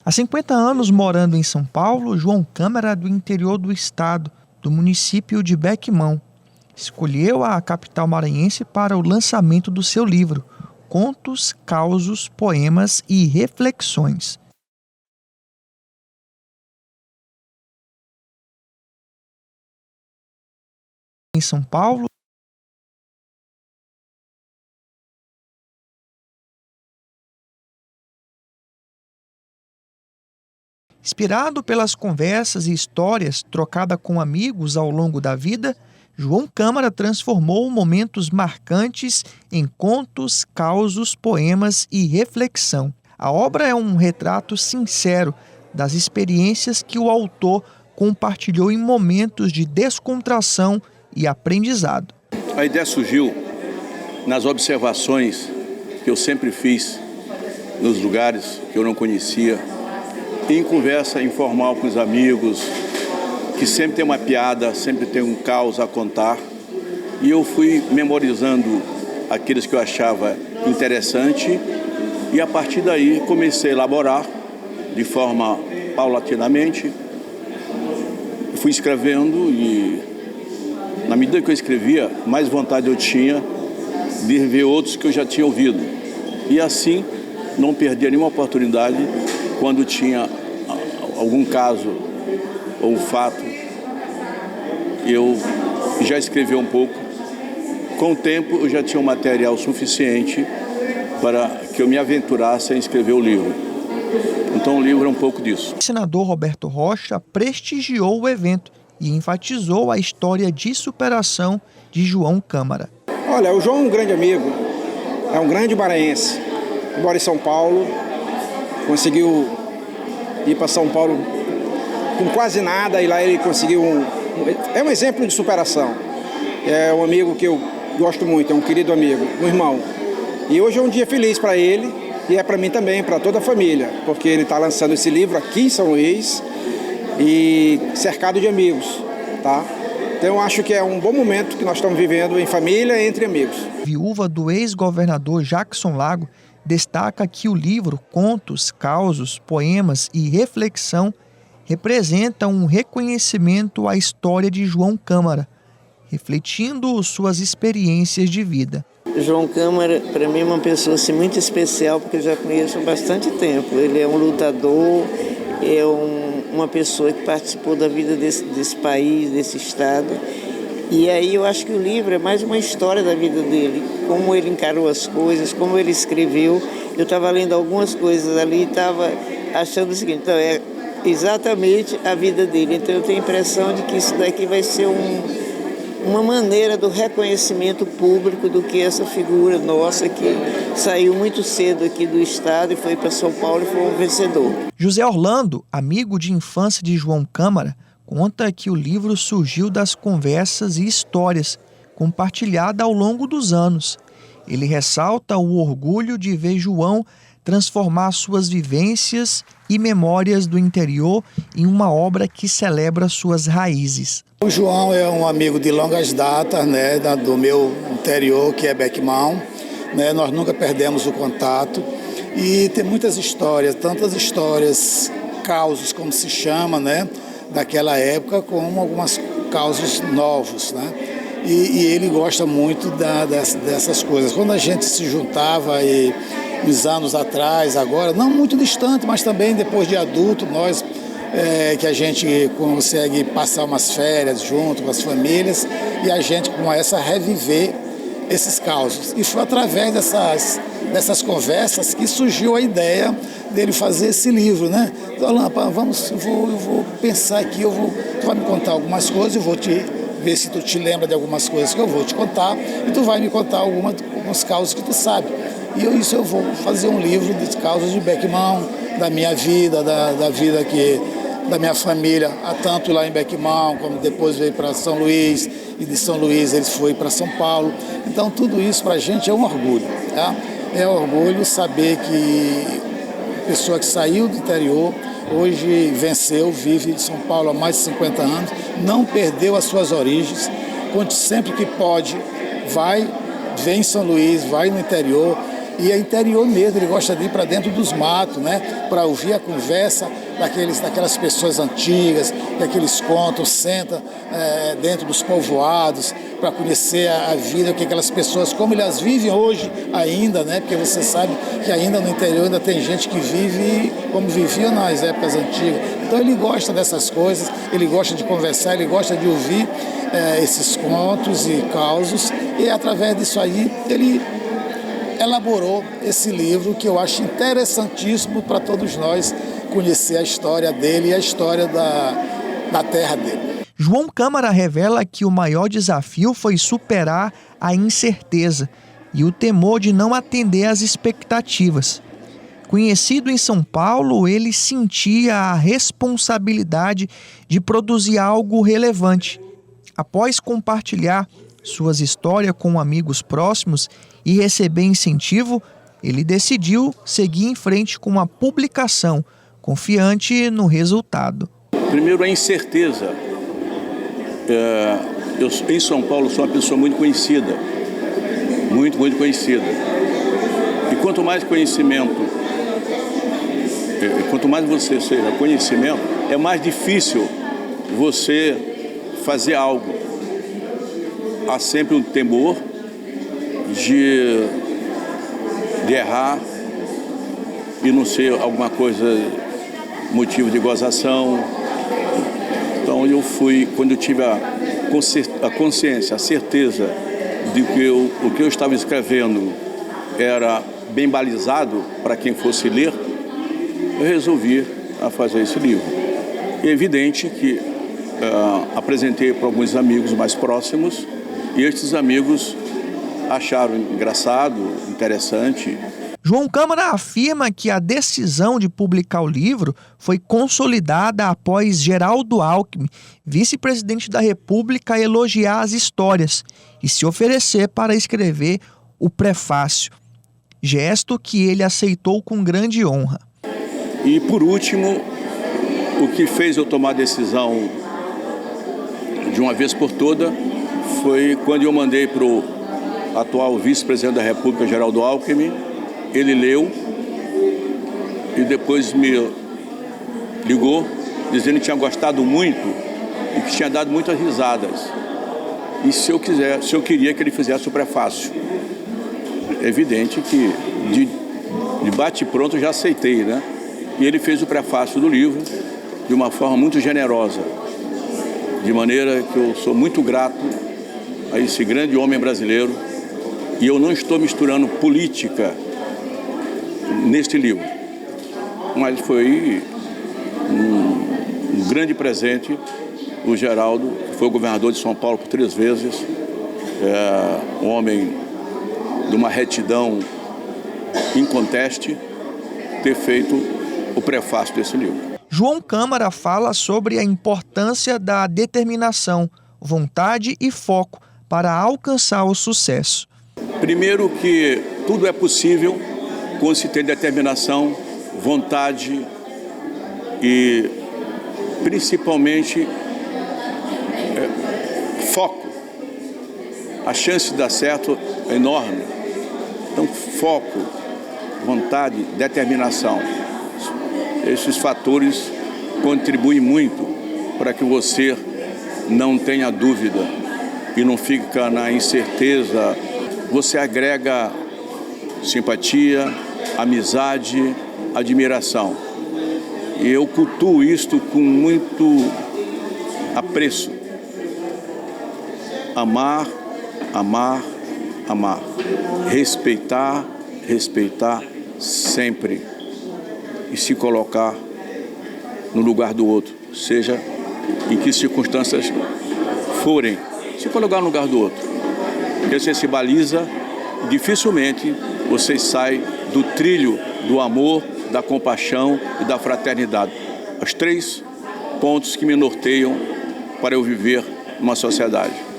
Há 50 anos morando em São Paulo, João Câmara, do interior do estado, do município de Bequimão, escolheu a capital maranhense para o lançamento do seu livro, Contos, Causos, Poemas e Reflexões. Em São Paulo, inspirado pelas conversas e histórias trocadas com amigos ao longo da vida, João Câmara transformou momentos marcantes em contos, causos, poemas e reflexão. A obra é um retrato sincero das experiências que o autor compartilhou em momentos de descontração e aprendizado. A ideia surgiu nas observações que eu sempre fiz nos lugares que eu não conhecia, em conversa informal com os amigos, que sempre tem uma piada, sempre tem um caos a contar. E eu fui memorizando aqueles que eu achava interessante e a partir daí comecei a elaborar de forma paulatinamente. Fui escrevendo e na medida que eu escrevia, mais vontade eu tinha de ver outros que eu já tinha ouvido. E assim não perdia nenhuma oportunidade quando tinha algum caso ou fato, eu já escrevi um pouco. Com o tempo, eu já tinha um material suficiente para que eu me aventurasse em escrever o livro. Então, o livro é um pouco disso. O senador Roberto Rocha prestigiou o evento e enfatizou a história de superação de João Câmara. Olha, o João é um grande amigo, é um grande maranhense. Mora em São Paulo, conseguiu ir para São Paulo com quase nada e lá ele conseguiu é um exemplo de superação. É um amigo que eu gosto muito, é um querido amigo, um irmão. E hoje é um dia feliz para ele e é para mim também, para toda a família, porque ele está lançando esse livro aqui em São Luís e cercado de amigos, tá? Então eu acho que é um bom momento que nós estamos vivendo em família, entre amigos. Viúva do ex-governador Jackson Lago destaca que o livro Contos, Causos, Poemas e Reflexão representa um reconhecimento à história de João Câmara, refletindo suas experiências de vida. João Câmara, para mim, é uma pessoa assim, muito especial, porque eu já conheço há bastante tempo. Ele é um lutador, é uma pessoa que participou da vida desse país, desse estado. E aí eu acho que o livro é mais uma história da vida dele, como ele encarou as coisas, como ele escreveu. Eu estava lendo algumas coisas ali e estava achando o seguinte, então é exatamente a vida dele. Então eu tenho a impressão de que isso daqui vai ser uma maneira do reconhecimento público do que essa figura nossa que saiu muito cedo aqui do estado e foi para São Paulo e foi um vencedor. José Orlando, amigo de infância de João Câmara, conta que o livro surgiu das conversas e histórias compartilhadas ao longo dos anos. Ele ressalta o orgulho de ver João transformar suas vivências e memórias do interior em uma obra que celebra suas raízes. O João é um amigo de longas datas, né, do meu interior, que é Bequimão. Né, nós nunca perdemos o contato e tem muitas histórias, tantas histórias, causos, como se chama, né, daquela época, como algumas causos novos, né? E ele gosta muito dessas coisas. Quando a gente se juntava uns anos atrás, agora, não muito distante, mas também depois de adulto, nós que a gente consegue passar umas férias junto com as famílias e a gente começa a reviver esses causos. E foi através dessas conversas que surgiu a ideia dele fazer esse livro, né? Então, eu vou pensar aqui, tu vai me contar algumas coisas, eu vou ver se tu te lembra de algumas coisas que eu vou te contar e tu vai me contar alguns causos que tu sabe. E eu vou fazer um livro de causas de Bequimão, da minha vida, da vida da minha família, tanto lá em Bequimão, como depois veio para São Luís, e de São Luís ele foi para São Paulo. Então tudo isso para a gente é um orgulho, tá? É um orgulho saber que a pessoa que saiu do interior, hoje venceu, vive em São Paulo há mais de 50 anos, não perdeu as suas origens, sempre que pode, vem em São Luís, vai no interior, E é interior mesmo, ele gosta de ir para dentro dos matos, né? Para ouvir a conversa daquelas pessoas antigas, daqueles contos, senta dentro dos povoados, para conhecer a vida, que aquelas pessoas, como elas vivem hoje ainda, né? Porque você sabe que ainda no interior ainda tem gente que vive como viviam nas épocas antigas. Então ele gosta dessas coisas, ele gosta de conversar, ele gosta de ouvir esses contos e causos, e através disso aí ele elaborou esse livro que eu acho interessantíssimo para todos nós conhecer a história dele e a história da terra dele. João Câmara revela que o maior desafio foi superar a incerteza e o temor de não atender às expectativas. Conhecido em São Paulo, ele sentia a responsabilidade de produzir algo relevante. Após compartilhar suas histórias com amigos próximos e receber incentivo, ele decidiu seguir em frente com a publicação, confiante no resultado. Primeiro, a incerteza. Eu em São Paulo sou uma pessoa muito conhecida, muito conhecida. E quanto mais conhecimento, quanto mais você seja conhecimento, é mais difícil você fazer algo. Há sempre um temor de errar e não ser alguma coisa motivo de gozação. Então quando eu tive a consciência, a certeza de que o que eu estava escrevendo era bem balizado para quem fosse ler, eu resolvi fazer esse livro. É evidente que apresentei para alguns amigos mais próximos e estes amigos acharam engraçado, interessante. João Câmara afirma que a decisão de publicar o livro foi consolidada após Geraldo Alckmin, vice-presidente da República, elogiar as histórias e se oferecer para escrever o prefácio, gesto que ele aceitou com grande honra. E, por último, o que fez eu tomar a decisão de uma vez por toda foi quando eu mandei para o atual vice-presidente da República, Geraldo Alckmin. Ele leu e depois me ligou dizendo que tinha gostado muito e que tinha dado muitas risadas. E se eu queria que ele fizesse o prefácio. É evidente que de bate-pronto eu já aceitei, né? E ele fez o prefácio do livro de uma forma muito generosa, de maneira que eu sou muito grato a esse grande homem brasileiro. E eu não estou misturando política neste livro, mas foi um grande presente. O Geraldo, que foi governador de São Paulo por 3 vezes, um homem de uma retidão inconteste, ter feito o prefácio desse livro. João Câmara fala sobre a importância da determinação, vontade e foco para alcançar o sucesso. Primeiro que tudo é possível quando se tem determinação, vontade e principalmente foco. A chance de dar certo é enorme. Então, foco, vontade, determinação. Esses fatores contribuem muito para que você não tenha dúvida e não fica na incerteza. Você agrega simpatia, amizade, admiração. E eu cultuo isto com muito apreço. Amar, amar, amar. Respeitar, respeitar sempre. E se colocar no lugar do outro, seja em que circunstâncias forem, se colocar no lugar do outro. Porque você se baliza, dificilmente você sai do trilho do amor, da compaixão e da fraternidade. Os 3 pontos que me norteiam para eu viver numa sociedade.